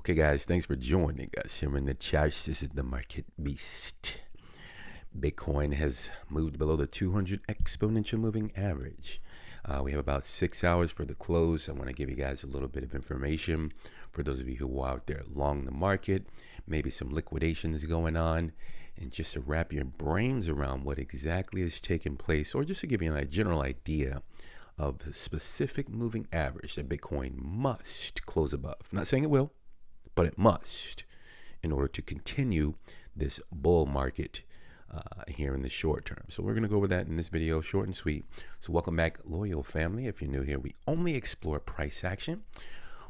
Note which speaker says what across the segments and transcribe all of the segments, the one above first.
Speaker 1: Okay, guys, thanks for joining us here in the charts. This is the Market Beast. Bitcoin has moved below the 200 exponential moving average. We have about 6 hours for the close. I want to give you guys a little bit of information for those of you who are out there long the market, maybe some liquidations going on, and just to wrap your brains around what exactly is taking place, or just to give you a general idea of the specific moving average that Bitcoin must close above. I'm not saying it will, but it must in order to continue this bull market here in the short term. So we're going to go over that in this video, short and sweet. So welcome back, loyal family. If you're new here, we only explore price action.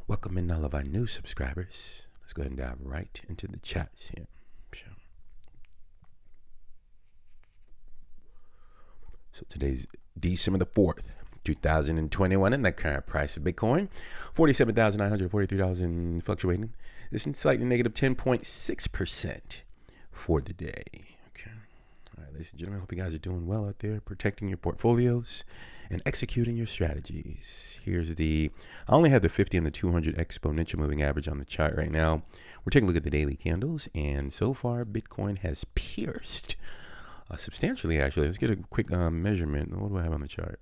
Speaker 1: Welcome in all of our new subscribers. Let's go ahead and dive right into the chats here. So today's December the 4th, 2021, and the current price of Bitcoin, $47,943 and fluctuating. This is slightly negative 10.6% for the day. Okay. All right, ladies and gentlemen, hope you guys are doing well out there, protecting your portfolios and executing your strategies. I only have the 50 and the 200 exponential moving average on the chart right now. We're taking a look at the daily candles, and so far, Bitcoin has pierced substantially, actually. Let's get a quick measurement. What do I have on the chart?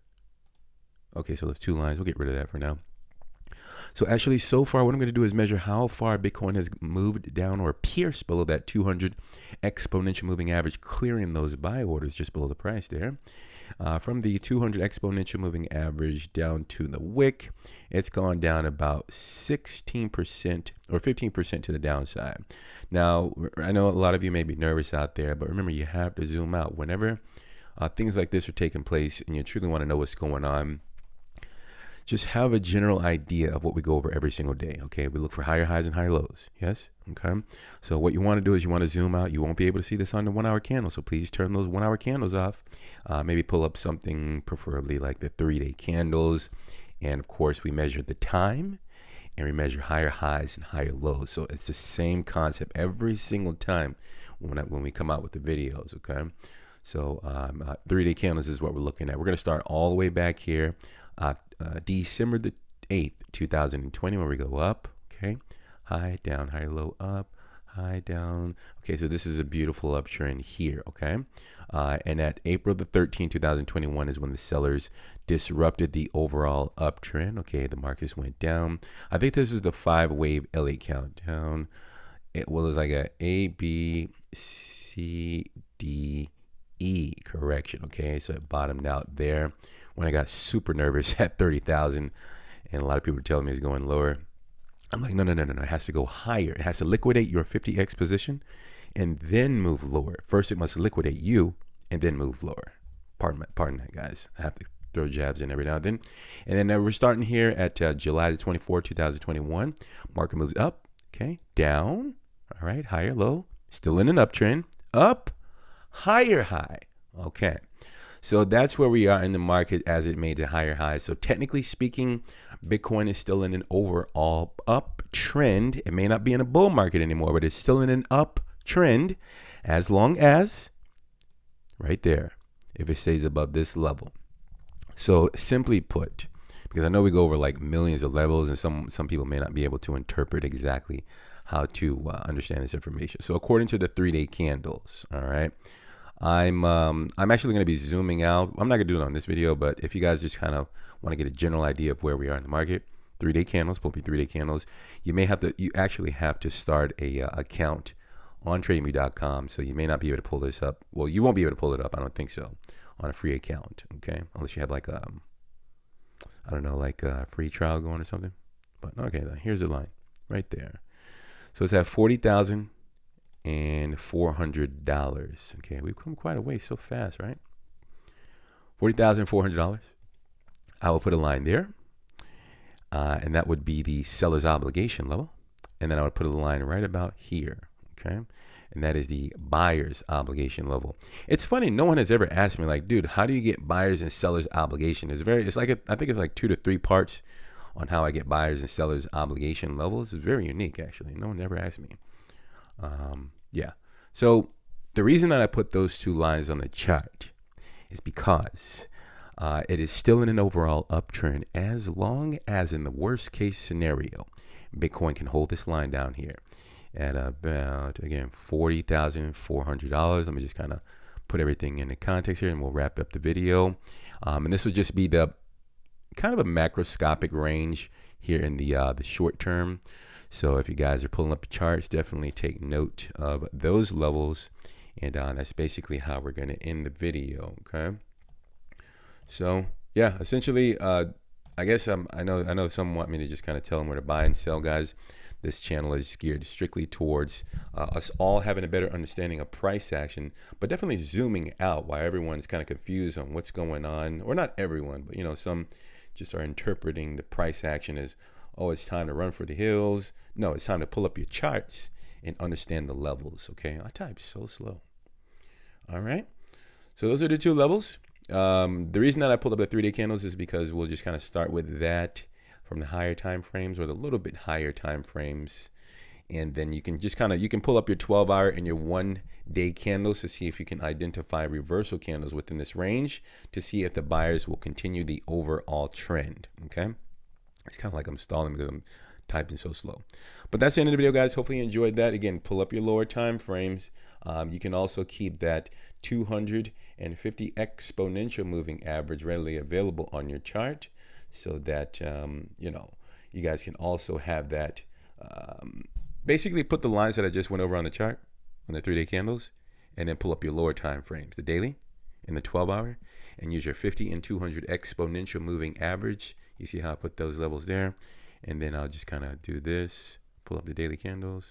Speaker 1: Okay, so there's two lines. We'll get rid of that for now. So actually, so far, what I'm going to do is measure how far Bitcoin has moved down or pierced below that 200 exponential moving average, clearing those buy orders just below the price there. From the 200 exponential moving average down to the wick, it's gone down about 16% or 15% to the downside. Now, I know a lot of you may be nervous out there, but remember, you have to zoom out. Whenever things like this are taking place and you truly want to know what's going on, just have a general idea of what we go over every single day, okay? We look for higher highs and higher lows, yes? Okay? So what you want to do is you want to zoom out. You won't be able to see this on the 1 hour candle, so please turn those 1 hour candles off. Maybe pull up something preferably like the 3-day candles. And of course, we measure the time and we measure higher highs and higher lows. So it's the same concept every single time when we come out with the videos, okay? So 3-day candles is what we're looking at. We're going to start all the way back here. December the 8th, 2020, where we go up, okay, high, down, high, low, up, high, down. Okay, so this is a beautiful uptrend here, okay? And at April the 13th, 2021 is when the sellers disrupted the overall uptrend, okay? The markets went down. I think this is the 5-wave LA countdown. It was like a B, C, D, E correction, okay? So it bottomed out there when I got super nervous at 30,000, and a lot of people were telling me it's going lower. I'm like, no, it has to go higher. It has to liquidate your 50x position and then move lower. First, it must liquidate you and then move lower. Pardon that, guys. I have to throw jabs in every now and then. And then we're starting here at July the 24th, 2021. Market moves up, okay, down, all right, higher, low, still in an uptrend, up, higher high, okay. So that's where we are in the market as it made a higher high. So technically speaking, Bitcoin is still in an overall uptrend. It may not be in a bull market anymore, but it's still in an uptrend as long as, right there, if it stays above this level. So simply put, because I know we go over like millions of levels and some people may not be able to interpret exactly how to understand this information. So according to the 3-day candles, all right, I'm actually going to be zooming out. I'm not going to do it on this video, but if you guys just kind of want to get a general idea of where we are in the market, 3-day candles, pull up your 3-day candles. You actually have to start a account on TradeMe.com. So you may not be able to pull this up. Well, you won't be able to pull it up. I don't think so on a free account. Okay. Unless you have like a free trial going or something. But okay, here's the line right there. So it's at $40,400. Okay, we've come quite a way so fast, right? $40,400. I will put a line there, and that would be the seller's obligation level. And then I would put a line right about here, okay? And that is the buyer's obligation level. It's funny, no one has ever asked me, like, dude, how do you get buyer's and seller's obligation? I think it's like 2 to 3 parts on how I get buyer's and seller's obligation levels. It's very unique, actually. No one ever asked me. Yeah. So the reason that I put those two lines on the chart is because it is still in an overall uptrend as long as in the worst case scenario, Bitcoin can hold this line down here at about, again, $40,400. Let me just kind of put everything into context here, and we'll wrap up the video. And this will just be the kind of a macroscopic range here in the short term. So if you guys are pulling up your charts, definitely take note of those levels. And that's basically how we're going to end the video. Okay. So yeah, essentially, I guess I know some want me to just kind of tell them where to buy and sell, guys. This channel is geared strictly towards us all having a better understanding of price action, but definitely zooming out while everyone's kind of confused on what's going on. Or not everyone, but some just are interpreting the price action as, oh, it's time to run for the hills. No, it's time to pull up your charts and understand the levels. Okay, I type so slow. All right, so those are the two levels. The reason that I pulled up the 3-day candles is because we'll just kind of start with that from the higher time frames or the little bit higher time frames, and then you can just you can pull up your 12-hour and your 1-day candles to see if you can identify reversal candles within this range to see if the buyers will continue the overall trend. Okay, it's kind of like I'm stalling because I'm typing so slow, but that's the end of the video, guys. Hopefully you enjoyed that. Again, pull up your lower time frames. You can also keep that 250 exponential moving average readily available on your chart, so that you guys can also have that. Basically, put the lines that I just went over on the chart on the 3-day candles, and then pull up your lower time frames, the daily and the 12-hour, and use your 50 and 200 exponential moving average. You see how I put those levels there, and then I'll just kind of do this, pull up the daily candles.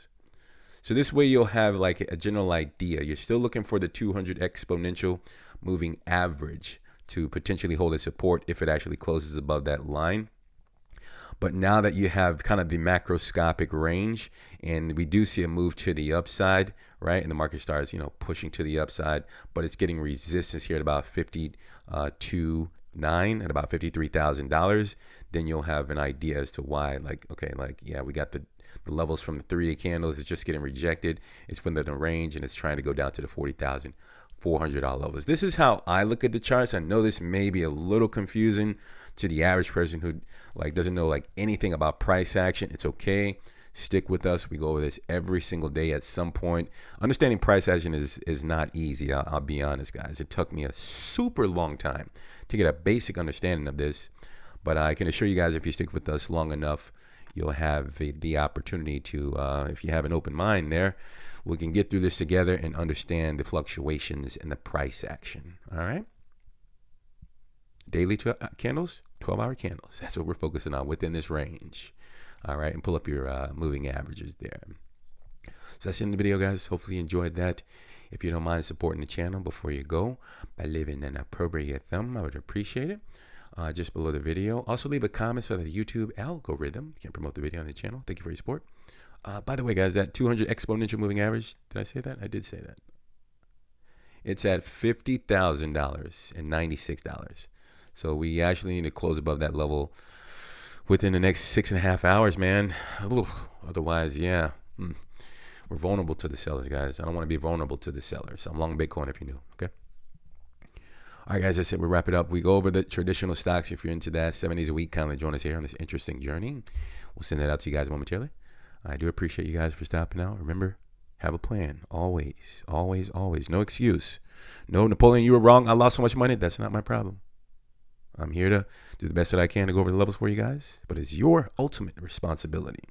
Speaker 1: So this way you'll have like a general idea. You're still looking for the 200 exponential moving average to potentially hold a support if it actually closes above that line. But now that you have kind of the macroscopic range, and we do see a move to the upside, right? And the market starts, pushing to the upside, but it's getting resistance here at about 52.9 at about $53,000. Then you'll have an idea as to why, yeah, we got the levels from the 3-day candles. It's just getting rejected. It's within the range, and it's trying to go down to the $40,400 levels. This is how I look at the charts. I know this may be a little confusing to the average person who doesn't know anything about price action. It's okay. Stick with us. We go over this every single day at some point. Understanding price action is not easy. I'll be honest, guys. It took me a super long time to get a basic understanding of this, but I can assure you guys, if you stick with us long enough, you'll have the opportunity to, if you have an open mind there, we can get through this together and understand the fluctuations and the price action. All right. Daily candles, 12-hour candles. That's what we're focusing on within this range. All right. And pull up your moving averages there. So that's the end of the video, guys. Hopefully you enjoyed that. If you don't mind supporting the channel before you go by leaving an appropriate thumb, I would appreciate it. Just below the video. Also leave a comment so that the YouTube algorithm can promote the video on the channel. Thank you for your support. By the way, guys, that 200 exponential moving average, did I say that? I did say that. It's at $50,096. So we actually need to close above that level within the next 6.5 hours, man. Ooh, otherwise, yeah, we're vulnerable to the sellers, guys. I don't want to be vulnerable to the sellers. I'm long Bitcoin if you're new, okay? All right, guys, I said we wrap it up. We go over the traditional stocks. If you're into that, 7 days a week, kindly join us here on this interesting journey. We'll send that out to you guys momentarily. I do appreciate you guys for stopping out. Remember, have a plan. Always, always, always. No excuse. No, Napoleon, you were wrong. I lost so much money. That's not my problem. I'm here to do the best that I can to go over the levels for you guys. But it's your ultimate responsibility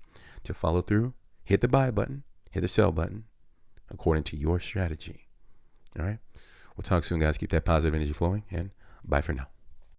Speaker 1: to follow through, hit the buy button, hit the sell button, according to your strategy. All right? We'll talk soon, guys. Keep that positive energy flowing, and bye for now.